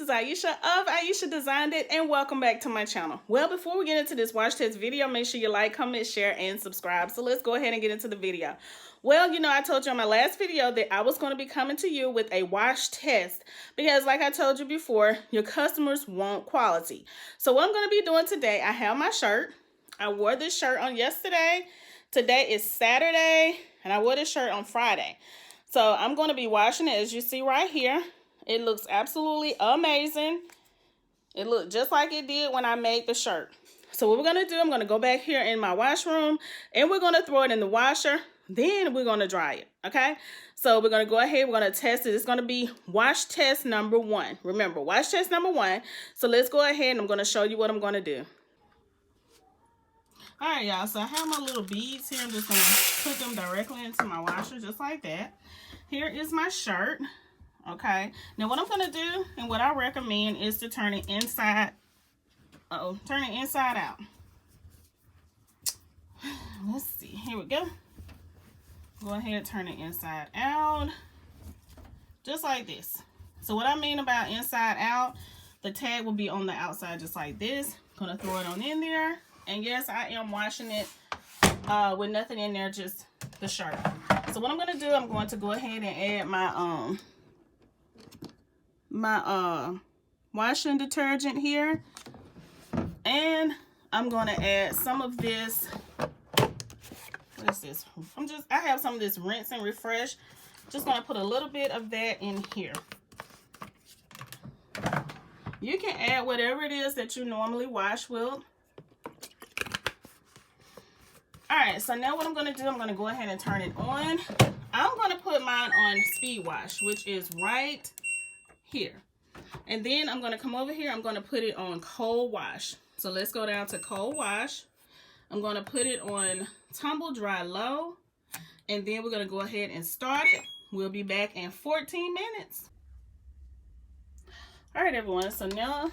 is Iesha of Iesha Designed It, and welcome back to my channel. Well, before we get into this wash test video, make sure you like, comment, share, and subscribe. So let's go ahead and get into the video. Well, you know, I told you on my last video that I was going to be coming to you with a wash test because, like I told you before, your customers want quality. So what I'm going to be doing today, I have my shirt. I wore this shirt on yesterday. Today is Saturday, and I wore this shirt on Friday. So I'm going to be washing it, as you see right here. It looks absolutely amazing. It looked just like it did when I made the shirt. So what we're going to do, I'm going to go back here in my washroom, and we're going to throw it in the washer. Then we're going to dry it, okay? So we're going to go ahead. We're going to test it. It's going to be wash test number 1. Remember, wash test number 1. So let's go ahead, and I'm going to show you what I'm going to do. All right, y'all. So I have my little beads here. I'm just going to put them directly into my washer, just like that. Here is my shirt. Okay, now what I'm going to do and what I recommend is to turn it inside, turn it inside out. Let's see, here we go. Go ahead and turn it inside out, just like this. So what I mean about inside out, the tag will be on the outside just like this. I'm going to throw it on in there, and yes, I am washing it with nothing in there, just the shirt. So what I'm going to do, I'm going to go ahead and add my washing detergent here, and I'm going to add some of this. What is this? I have some of this rinse and refresh. Just going to put a little bit of that in here. You can add whatever it is that you normally wash with. Alright, so now what I'm going to do, I'm going to go ahead and turn it on. I'm going to put mine on speed wash, which is right here. And then I'm going to come over here. I'm going to put it on cold wash. So let's go down to cold wash. I'm going to put it on tumble dry low. And then we're going to go ahead and start it. We'll be back in 14 minutes. All right, everyone. So now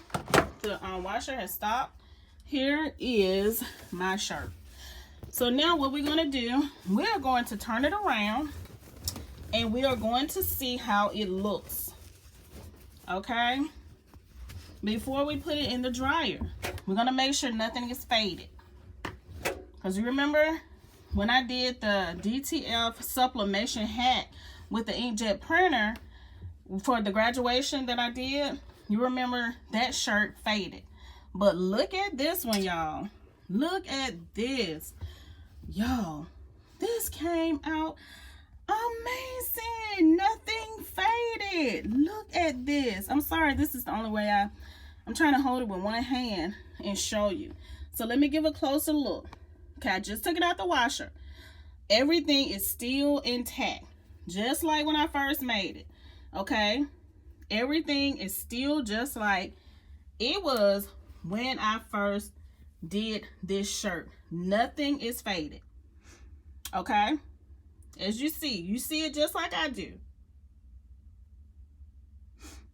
the washer has stopped. Here is my shirt. So now what we're going to do, we are going to turn it around, and we are going to see how it looks. Okay? Before we put it in the dryer, we're going to make sure nothing is faded. Because you remember when I did the DTF Sublimation hat with the inkjet printer for the graduation that I did, you remember that shirt faded. But look at this one, y'all. Look at this. Y'all, this came out amazing. Nothing faded. Look at this. I'm sorry, this is the only way I'm trying to hold it with one hand and show you. So let me give a closer look. Okay, I just took it out the washer. Everything is still intact, just like when I first made it. Okay, everything is still just like it was when I first did this shirt. Nothing is faded. Okay, as you see it just like I do.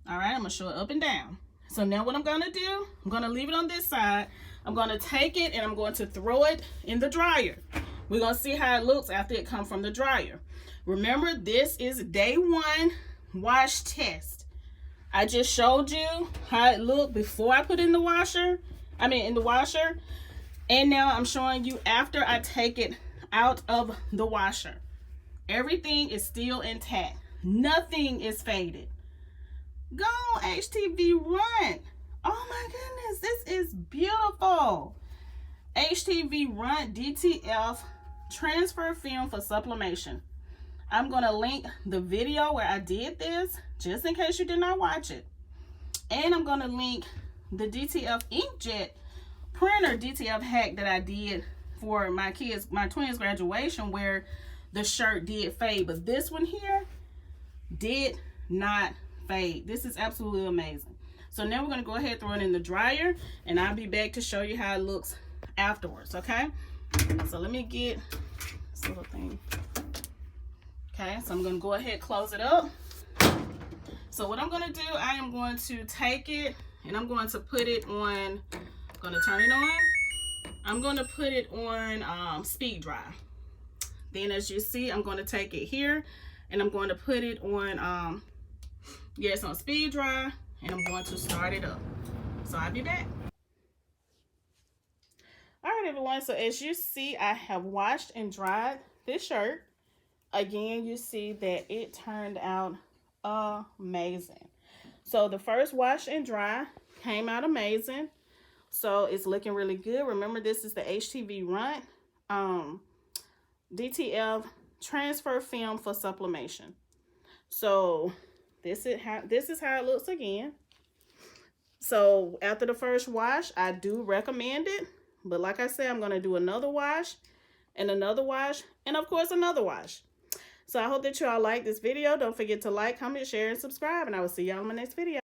All right, I'm gonna show it up and down. So now what I'm gonna do, I'm gonna leave it on this side. I'm gonna take it and I'm going to throw it in the dryer. We're gonna see how it looks after it comes from the dryer. Remember, this is day 1 wash test. I just showed you how it looked before I put it in the washer. In the washer. And now I'm showing you after I take it out of the washer. Everything is still intact. Nothing is faded. Go HTVRONT. Oh my goodness, this is beautiful. HTVRONT DTF transfer film for sublimation. I'm going to link the video where I did this, just in case you did not watch it. And I'm going to link the DTF inkjet printer DTF hack that I did for my twins' graduation, where the shirt did fade, but this one here did not fade. This is absolutely amazing. So now we're going to go ahead and throw it in the dryer, and I'll be back to show you how it looks afterwards. Okay, so let me get this little thing. Okay, so I'm going to go ahead and close it up. So what I'm going to do, I am going to take it and I'm going to put it on, I'm going to turn it on. I'm going to put it on speed dry. Then as you see, I'm going to take it here and I'm going to put it on, yes, on speed dry. and I'm going to start it up. So I'll be back. All right, everyone. So as you see, I have washed and dried this shirt. Again, you see that it turned out amazing. So the first wash and dry came out amazing. So it's looking really good. Remember, this is the HTVRONT DTF transfer film for sublimation. So this is how it looks again. So after the first wash, I do recommend it. But like I said, I'm going to do another wash, and of course another wash. So I hope that you all like this video. Don't forget to like, comment, share, and subscribe, and I will see y'all in my next video.